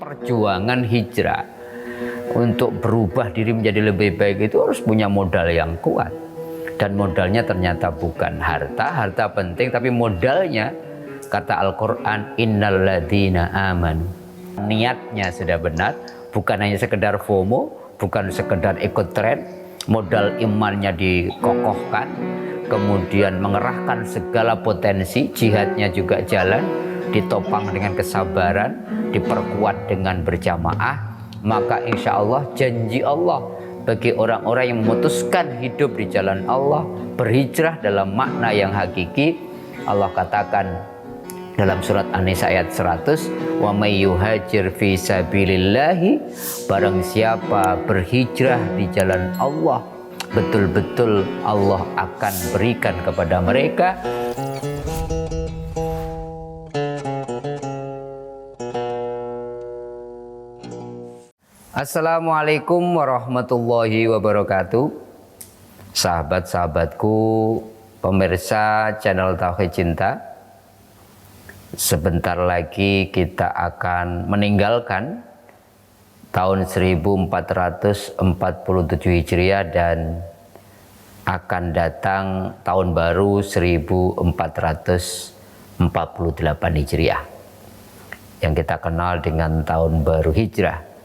perjuangan hijrah untuk berubah diri menjadi lebih baik itu harus punya modal yang kuat. Dan modalnya ternyata bukan harta, harta penting, tapi modalnya kata Al-Quran, innal ladzina amanu. Niatnya sudah benar, bukan hanya sekedar FOMO, bukan sekedar ikut tren, modal imannya dikokohkan, kemudian mengerahkan segala potensi, jihadnya juga jalan, ditopang dengan kesabaran, diperkuat dengan berjamaah, maka insya Allah janji Allah bagi orang-orang yang memutuskan hidup di jalan Allah, berhijrah dalam makna yang hakiki. Allah katakan dalam surat An-Nisa ayat 100, wa may yuhajir fi sabilillahi, barang siapa berhijrah di jalan Allah, betul-betul Allah akan berikan kepada mereka Assalamualaikum warahmatullahi wabarakatuh. Sahabat-sahabatku, pemirsa channel Tauhid Cinta, sebentar lagi kita akan meninggalkan tahun 1447 Hijriah dan akan datang tahun baru 1448 Hijriah yang kita kenal dengan tahun baru Hijrah.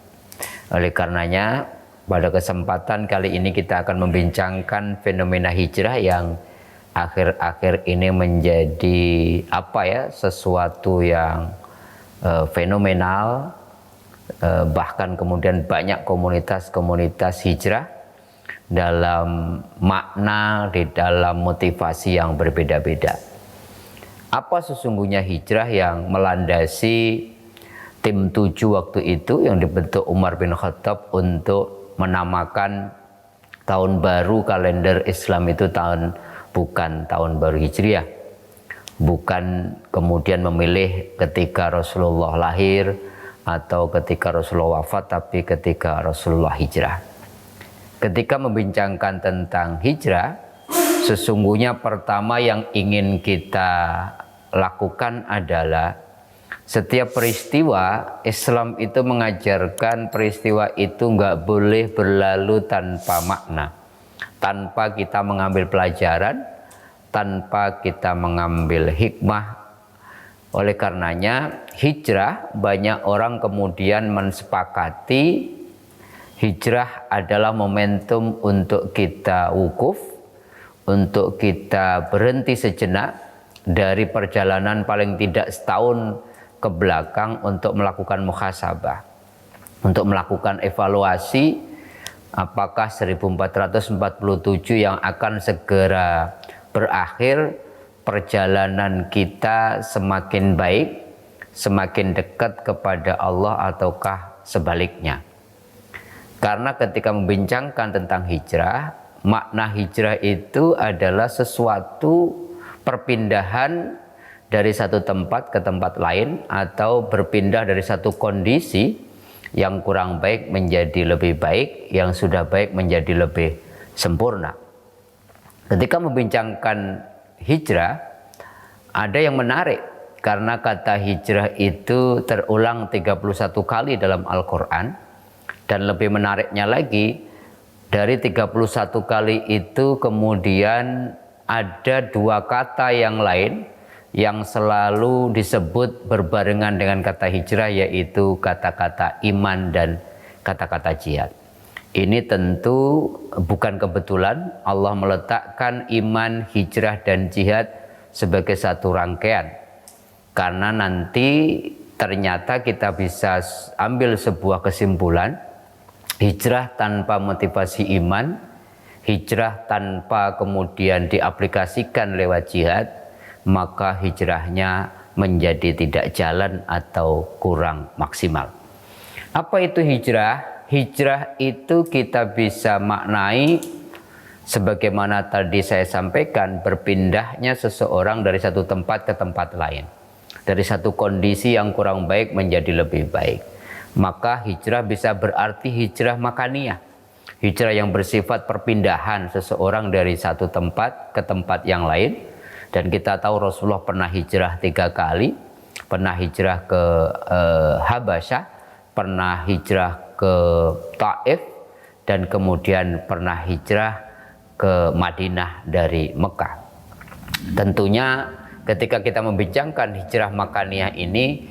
Oleh karenanya pada kesempatan kali ini kita akan membincangkan fenomena hijrah yang akhir-akhir ini menjadi sesuatu yang fenomenal, bahkan kemudian banyak komunitas-komunitas hijrah dalam makna, di dalam motivasi yang berbeda-beda. Apa sesungguhnya hijrah yang melandasi tim 7 waktu itu yang dibentuk Umar bin Khattab untuk menamakan tahun baru kalender Islam itu bukan tahun baru Hijriah, bukan kemudian memilih ketika Rasulullah lahir atau ketika Rasulullah wafat, tapi ketika Rasulullah hijrah. Ketika membincangkan tentang hijrah, sesungguhnya pertama yang ingin kita lakukan adalah setiap peristiwa Islam itu mengajarkan peristiwa itu nggak boleh berlalu tanpa makna, tanpa kita mengambil pelajaran, tanpa kita mengambil hikmah. Oleh karenanya hijrah, banyak orang kemudian mensepakati hijrah adalah momentum untuk kita wukuf, untuk kita berhenti sejenak dari perjalanan paling tidak setahun ke belakang untuk melakukan muhasabah, untuk melakukan evaluasi apakah 1447 yang akan segera berakhir, perjalanan kita semakin baik, semakin dekat kepada Allah ataukah sebaliknya. Karena ketika membincangkan tentang hijrah, makna hijrah itu adalah sesuatu perpindahan dari satu tempat ke tempat lain, atau berpindah dari satu kondisi yang kurang baik menjadi lebih baik, yang sudah baik menjadi lebih sempurna. Ketika membincangkan hijrah, ada yang menarik karena kata hijrah itu terulang 31 kali dalam Al-Quran, dan lebih menariknya lagi, dari 31 kali itu kemudian ada 2 kata yang lain yang selalu disebut berbarengan dengan kata hijrah, yaitu kata-kata iman dan kata-kata jihad. Ini tentu bukan kebetulan Allah meletakkan iman, hijrah, dan jihad sebagai satu rangkaian, karena nanti ternyata kita bisa ambil sebuah kesimpulan, hijrah tanpa motivasi iman, hijrah tanpa kemudian diaplikasikan lewat jihad, maka hijrahnya menjadi tidak jalan atau kurang maksimal. Apa itu hijrah? Hijrah itu kita bisa maknai sebagaimana tadi saya sampaikan, berpindahnya seseorang dari satu tempat ke tempat lain, dari satu kondisi yang kurang baik menjadi lebih baik. Maka hijrah bisa berarti hijrah makaniyah, hijrah yang bersifat perpindahan seseorang dari satu tempat ke tempat yang lain. Dan kita tahu Rasulullah pernah hijrah 3 kali, pernah hijrah ke Habasyah, pernah hijrah ke Taif, dan kemudian pernah hijrah ke Madinah dari Mekah. Tentunya ketika kita membincangkan hijrah Makaniyah ini,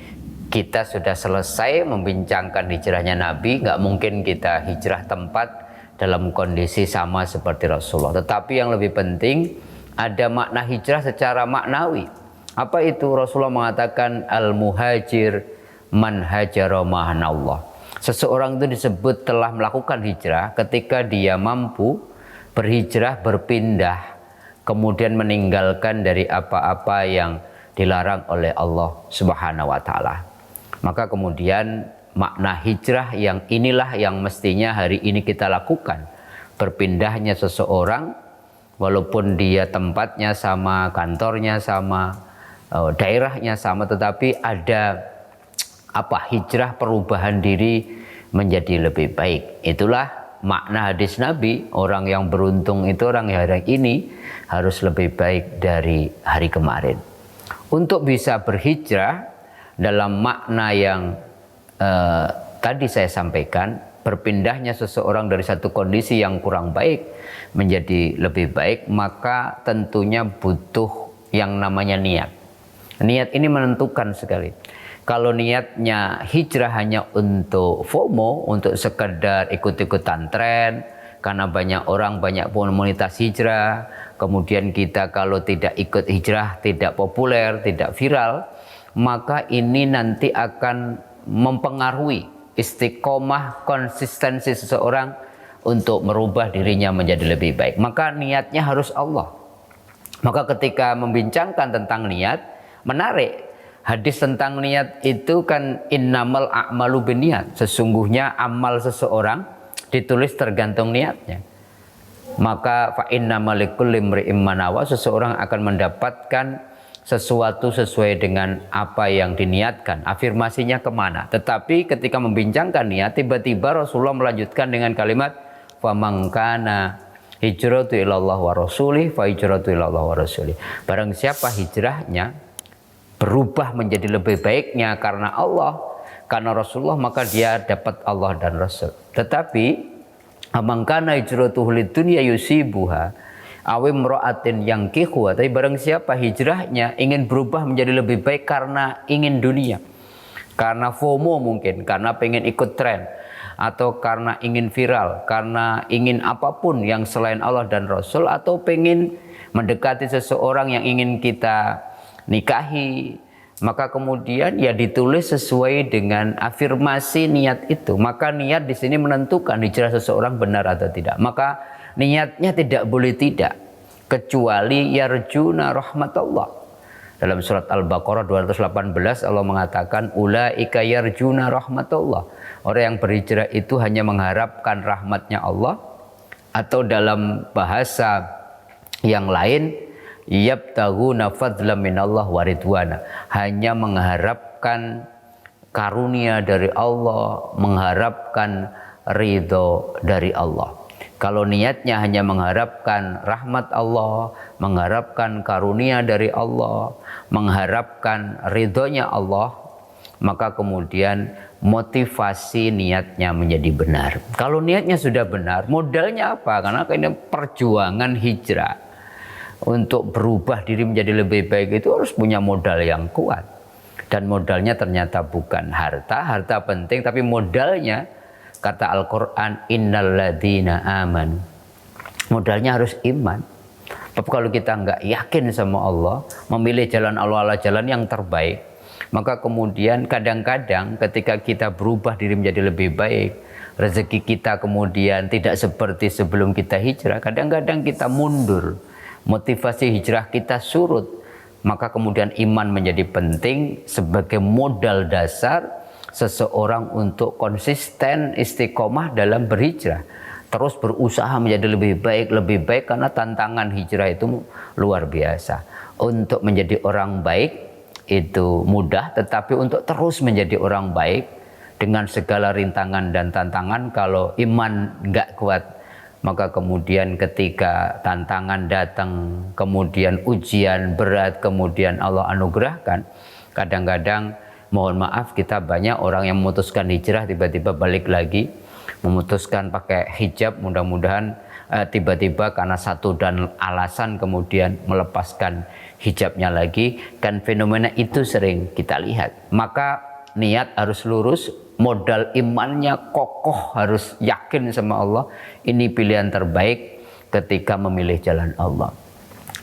kita sudah selesai membincangkan hijrahnya Nabi. Nggak mungkin kita hijrah tempat dalam kondisi sama seperti Rasulullah. Tetapi yang lebih penting, ada makna hijrah secara maknawi. Apa itu? Rasulullah mengatakan al-muhajir man hajara ma'anallah. Seseorang itu disebut telah melakukan hijrah ketika dia mampu berhijrah, berpindah, kemudian meninggalkan dari apa-apa yang dilarang oleh Allah Subhanahu wa taala. Maka kemudian makna hijrah yang inilah yang mestinya hari ini kita lakukan. Berpindahnya seseorang, walaupun dia tempatnya sama, kantornya sama, daerahnya sama, tetapi ada hijrah, perubahan diri menjadi lebih baik. Itulah makna hadis Nabi, orang yang beruntung itu orang yang hari ini harus lebih baik dari hari kemarin. Untuk bisa berhijrah dalam makna yang tadi saya sampaikan, berpindahnya seseorang dari satu kondisi yang kurang baik menjadi lebih baik, maka tentunya butuh yang namanya niat. Niat ini menentukan sekali. Kalau niatnya hijrah hanya untuk FOMO, untuk sekedar ikut-ikutan tren, karena banyak orang, banyak komunitas hijrah, kemudian kita kalau tidak ikut hijrah, tidak populer, tidak viral, maka ini nanti akan mempengaruhi istiqomah, konsistensi seseorang untuk merubah dirinya menjadi lebih baik. Maka niatnya harus Allah. Maka ketika membincangkan tentang niat, menarik. Hadis tentang niat itu kan innamal a'malu binniyat. Sesungguhnya amal seseorang ditulis tergantung niatnya. Maka fa innamal likulli imri'in ma nawa, seseorang akan mendapatkan sesuatu sesuai dengan apa yang diniatkan. Afirmasinya kemana? Tetapi ketika membincangkan niat, tiba-tiba Rasulullah melanjutkan dengan kalimat faman kana hijratu ilallah wa rasulih fa hijratu ilallah wa rasulih. Barang siapa hijrahnya berubah menjadi lebih baiknya karena Allah, karena Rasulullah, maka dia dapat Allah dan Rasul. Tetapi amangkana hijratuhu lidunya yusibuha awim ro'atin yang kihuwa, tapi barang siapa hijrahnya ingin berubah menjadi lebih baik karena ingin dunia, karena FOMO mungkin, karena pengen ikut tren, atau karena ingin viral, karena ingin apapun yang selain Allah dan Rasul, atau pengen mendekati seseorang yang ingin kita nikahi, maka kemudian ya ditulis sesuai dengan afirmasi niat itu. Maka niat di sini menentukan hijrah seseorang benar atau tidak. Maka niatnya tidak boleh tidak, kecuali yarjuna rahmatullah. Dalam surat Al-Baqarah 218 Allah mengatakan ulaika yarjuna rahmatullah. Orang yang berhijrah itu hanya mengharapkan rahmatnya Allah, atau dalam bahasa yang lain yabtaghuna fadlan minallah wa ridwana, hanya mengharapkan karunia dari Allah, mengharapkan ridho dari Allah. Kalau niatnya hanya mengharapkan rahmat Allah, mengharapkan karunia dari Allah, mengharapkan ridhonya Allah, maka kemudian motivasi niatnya menjadi benar. Kalau niatnya sudah benar, modalnya apa? Karena ini perjuangan hijrah. Untuk berubah diri menjadi lebih baik itu harus punya modal yang kuat. Dan modalnya ternyata bukan harta, harta penting, tapi modalnya, kata Al-Quran, innal ladzina amanu. Modalnya harus iman. Tapi kalau kita nggak yakin sama Allah, memilih jalan Allah, jalan yang terbaik, maka kemudian kadang-kadang ketika kita berubah diri menjadi lebih baik, rezeki kita kemudian tidak seperti sebelum kita hijrah, kadang-kadang kita mundur. Motivasi hijrah kita surut, maka kemudian iman menjadi penting sebagai modal dasar seseorang untuk konsisten istiqomah dalam berhijrah, terus berusaha menjadi lebih baik karena tantangan hijrah itu luar biasa. Untuk menjadi orang baik itu mudah, tetapi untuk terus menjadi orang baik dengan segala rintangan dan tantangan, kalau iman nggak kuat, maka kemudian ketika tantangan datang, kemudian ujian berat, kemudian Allah anugerahkan, kadang-kadang Mohon maaf, kita banyak orang yang memutuskan hijrah tiba-tiba balik lagi, memutuskan pakai hijab, mudah-mudahan tiba-tiba karena satu dan alasan kemudian melepaskan hijabnya lagi. Kan fenomena itu sering kita lihat. Maka niat harus lurus, modal imannya kokoh, harus yakin sama Allah. Ini pilihan terbaik ketika memilih jalan Allah.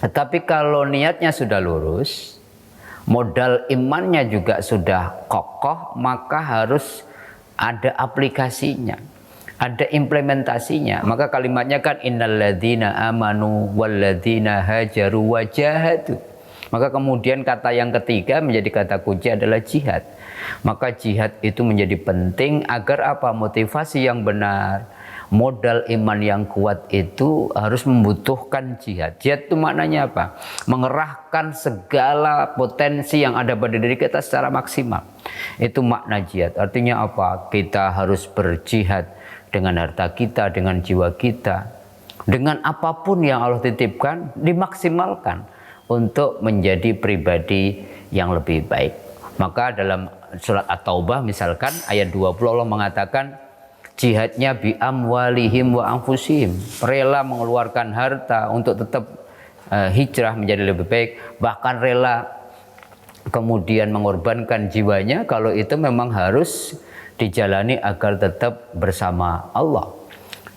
Tetapi kalau niatnya sudah lurus, modal imannya juga sudah kokoh, maka harus ada aplikasinya, ada implementasinya. Maka kalimatnya kan innalladzina amanu walladzina hajaru wajahadu. Maka kemudian kata yang ketiga menjadi kata kunci adalah jihad. Maka jihad itu menjadi penting agar apa? Motivasi yang benar, modal iman yang kuat itu harus membutuhkan jihad. Jihad itu maknanya apa? Mengerahkan segala potensi yang ada pada diri kita secara maksimal. Itu makna jihad. Artinya apa? Kita harus berjihad dengan harta kita, dengan jiwa kita, dengan apapun yang Allah titipkan, dimaksimalkan untuk menjadi pribadi yang lebih baik. Maka dalam surat At-Taubah misalkan ayat 20 Allah mengatakan jihadnya bi amwalihim wa anfusihim, rela mengeluarkan harta untuk tetap hijrah menjadi lebih baik, bahkan rela kemudian mengorbankan jiwanya kalau itu memang harus dijalani agar tetap bersama Allah.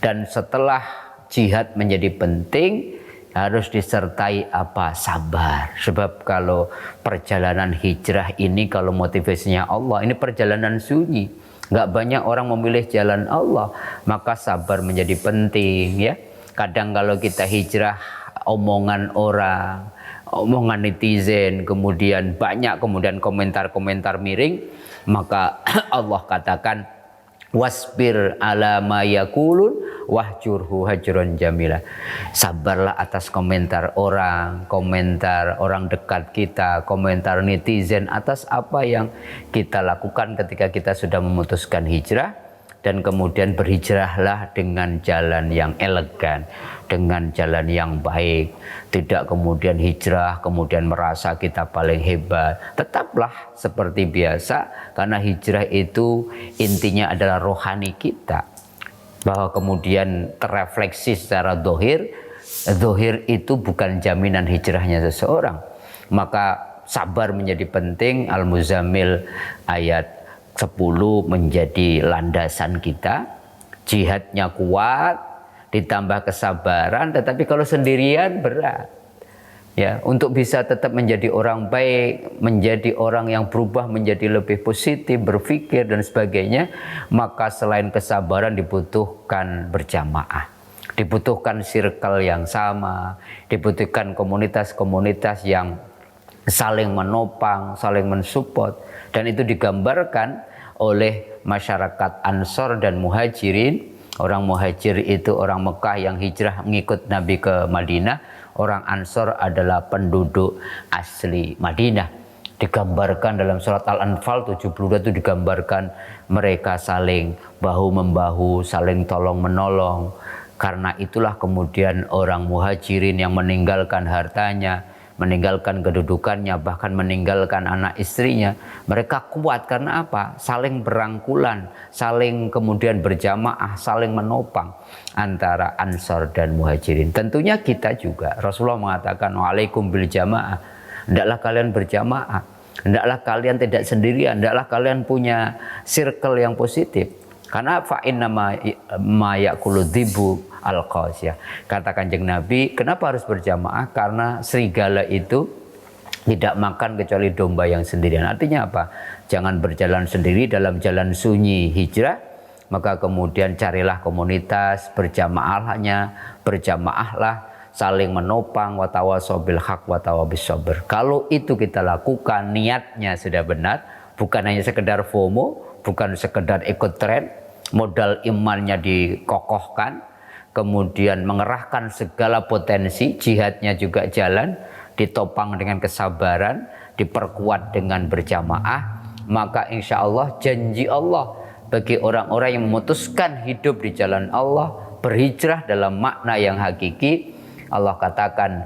Dan setelah jihad menjadi penting, harus disertai apa? Sabar. Sebab kalau perjalanan hijrah ini kalau motivasinya Allah, ini perjalanan sunyi. Nggak banyak orang memilih jalan Allah, maka sabar menjadi penting ya. Kadang kalau kita hijrah, omongan orang, omongan netizen, kemudian banyak komentar-komentar miring, maka Allah katakan wasbir ala ma yaqulun wahjurhu hajran jamila. Sabarlah atas komentar orang dekat kita, komentar netizen atas apa yang kita lakukan ketika kita sudah memutuskan hijrah. Dan kemudian berhijrahlah dengan jalan yang elegan, dengan jalan yang baik. Tidak kemudian hijrah, kemudian merasa kita paling hebat. Tetaplah seperti biasa, karena hijrah itu intinya adalah rohani kita. Bahwa kemudian terrefleksi secara dohir. Dohir itu bukan jaminan hijrahnya seseorang. Maka sabar menjadi penting. Al-Muzammil ayat 10 menjadi landasan kita. Jihadnya kuat, ditambah kesabaran, tetapi kalau sendirian berat. Ya, untuk bisa tetap menjadi orang baik, menjadi orang yang berubah menjadi lebih positif, berpikir dan sebagainya, maka selain kesabaran dibutuhkan berjamaah. Dibutuhkan circle yang sama, dibutuhkan komunitas-komunitas yang saling menopang, saling mensupport. Dan itu digambarkan oleh masyarakat Ansor dan Muhajirin. Orang Muhajir itu orang Mekah yang hijrah mengikut Nabi ke Madinah. Orang Ansor adalah penduduk asli Madinah. Digambarkan dalam surat Al-Anfal 72 itu digambarkan mereka saling bahu-membahu, saling tolong-menolong. Karena itulah kemudian orang Muhajirin yang meninggalkan hartanya, meninggalkan kedudukannya, bahkan meninggalkan anak istrinya, mereka kuat karena apa? Saling berangkulan, saling kemudian berjamaah, saling menopang antara Ansor dan Muhajirin. Tentunya kita juga, Rasulullah mengatakan wa'alaikum bil jamaah, hendaklah kalian berjamaah, hendaklah kalian tidak sendirian, hendaklah kalian punya circle yang positif. Karena fa'inna ma ya'kulu dhibu al-qasiyah. Kata Kanjeng Nabi, kenapa harus berjamaah? Karena serigala itu tidak makan kecuali domba yang sendirian. Artinya apa? Jangan berjalan sendiri dalam jalan sunyi hijrah. Maka kemudian carilah komunitas, berjamaahlah, saling menopang, watawasau bil haq watawabis sabr. Kalau itu kita lakukan, niatnya sudah benar, bukan hanya sekedar FOMO, bukan sekedar ikut tren, modal imannya dikokohkan, kemudian mengerahkan segala potensi, jihadnya juga jalan, ditopang dengan kesabaran, diperkuat dengan berjamaah, maka insya Allah janji Allah bagi orang-orang yang memutuskan hidup di jalan Allah, berhijrah dalam makna yang hakiki. Allah katakan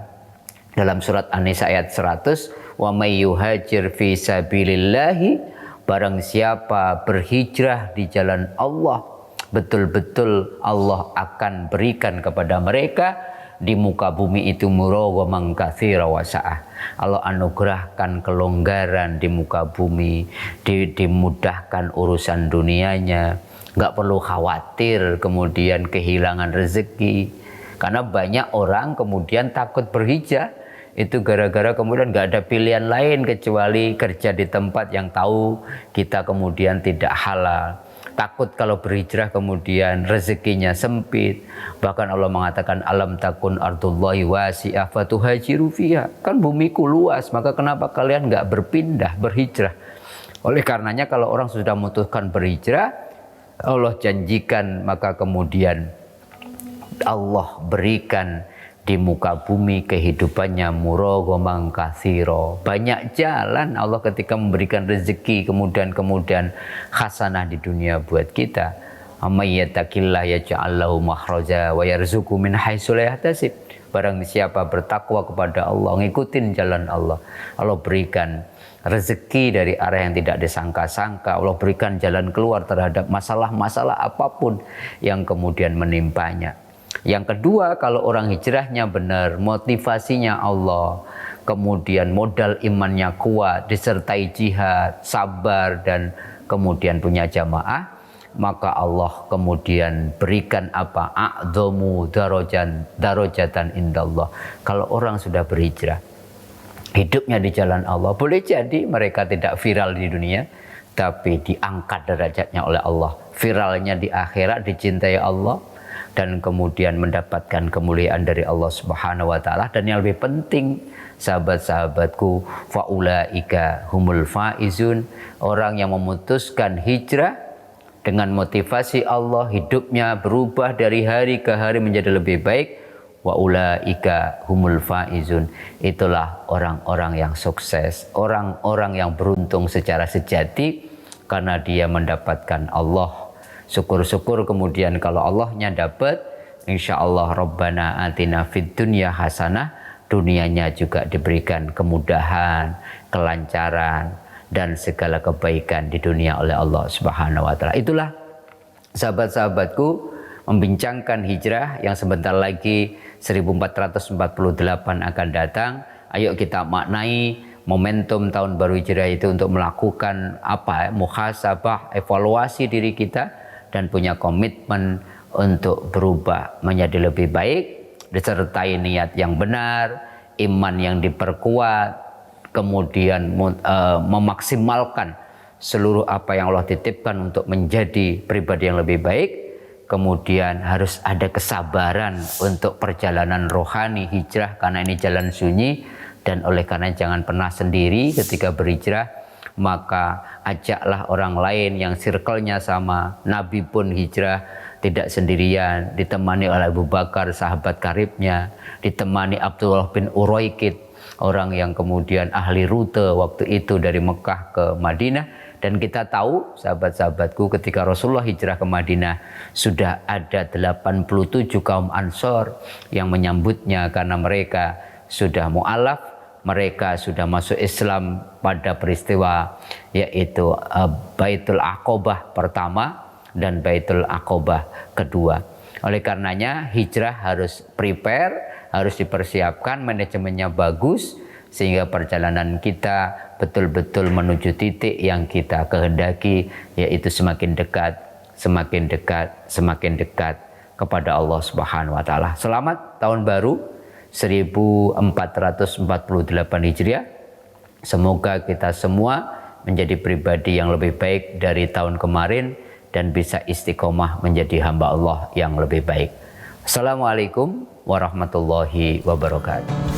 dalam surat An-Nisa ayat 100, wa may yuhajir fi sabilillahi Barang siapa berhijrah di jalan Allah, betul-betul Allah akan berikan kepada mereka di muka bumi itu murawaman katsira wa sa'ah. Allah anugerahkan kelonggaran di muka bumi, dimudahkan urusan dunianya, nggak perlu khawatir kemudian kehilangan rezeki. Karena banyak orang kemudian takut berhijrah itu gara-gara kemudian nggak ada pilihan lain kecuali kerja di tempat yang tahu kita kemudian tidak halal. Takut kalau berhijrah kemudian rezekinya sempit. Bahkan Allah mengatakan alam takun ardullahi wasi'ah fatuhajiru fiha. Kan bumiku luas, maka kenapa kalian nggak berpindah, berhijrah? Oleh karenanya kalau orang sudah memutuskan berhijrah, Allah janjikan maka kemudian Allah berikan di muka bumi kehidupannya murawaman katsira. Banyak jalan Allah ketika memberikan rezeki kemudian hasanah di dunia buat kita. May yattaqillah yaj'al lahu makhraja wa yarzuqhu min haitsu la yahtasib. Barang siapa bertakwa kepada Allah, ngikutin jalan Allah, Allah berikan rezeki dari arah yang tidak disangka-sangka. Allah berikan jalan keluar terhadap masalah-masalah apapun yang kemudian menimpanya. Yang kedua, kalau orang hijrahnya benar, motivasinya Allah, kemudian modal imannya kuat, disertai jihad, sabar, dan kemudian punya jamaah, maka Allah kemudian berikan apa? A'dhamu darajatan indallah. Kalau orang sudah berhijrah, hidupnya di jalan Allah, boleh jadi mereka tidak viral di dunia, tapi diangkat derajatnya oleh Allah. Viralnya di akhirat, dicintai Allah, dan kemudian mendapatkan kemuliaan dari Allah Subhanahu wa taala. Dan yang lebih penting, sahabat-sahabatku, faulaika humul faizun, orang yang memutuskan hijrah dengan motivasi Allah, hidupnya berubah dari hari ke hari menjadi lebih baik. Wa ulaika humul faizun, itulah orang-orang yang sukses, orang-orang yang beruntung secara sejati karena dia mendapatkan Allah. Syukur-syukur kemudian kalau Allahnya dapat, insya Allah Rabbana atina fid dunya hasanah, dunianya juga diberikan kemudahan, kelancaran, dan segala kebaikan di dunia oleh Allah Subhanahu wa taala. Itulah sahabat-sahabatku, membincangkan hijrah yang sebentar lagi 1448 akan datang. Ayo kita maknai momentum tahun baru hijrah itu untuk melakukan muhasabah, evaluasi diri kita, dan punya komitmen untuk berubah menjadi lebih baik, disertai niat yang benar, iman yang diperkuat, kemudian memaksimalkan seluruh apa yang Allah titipkan untuk menjadi pribadi yang lebih baik. Kemudian harus ada kesabaran untuk perjalanan rohani hijrah, karena ini jalan sunyi, dan oleh karena jangan pernah sendiri ketika berhijrah. Maka ajaklah orang lain yang circle-nya sama. Nabi pun hijrah tidak sendirian, ditemani oleh Abu Bakar, sahabat karibnya, ditemani Abdullah bin Uraikid, orang yang kemudian ahli rute waktu itu dari Mekah ke Madinah. Dan kita tahu, sahabat-sahabatku, ketika Rasulullah hijrah ke Madinah, sudah ada 87 kaum Ansor yang menyambutnya karena mereka sudah mu'alaf, mereka sudah masuk Islam pada peristiwa yaitu Baitul Aqobah pertama dan Baitul Aqobah kedua. Oleh karenanya hijrah harus prepare, harus dipersiapkan, manajemennya bagus, sehingga perjalanan kita betul-betul menuju titik yang kita kehendaki, yaitu semakin dekat, semakin dekat, semakin dekat kepada Allah Subhanahu wa taala. Selamat tahun baru 1448 Hijriah. Semoga kita semua menjadi pribadi yang lebih baik dari tahun kemarin dan bisa istiqomah menjadi hamba Allah yang lebih baik. Assalamualaikum warahmatullahi wabarakatuh.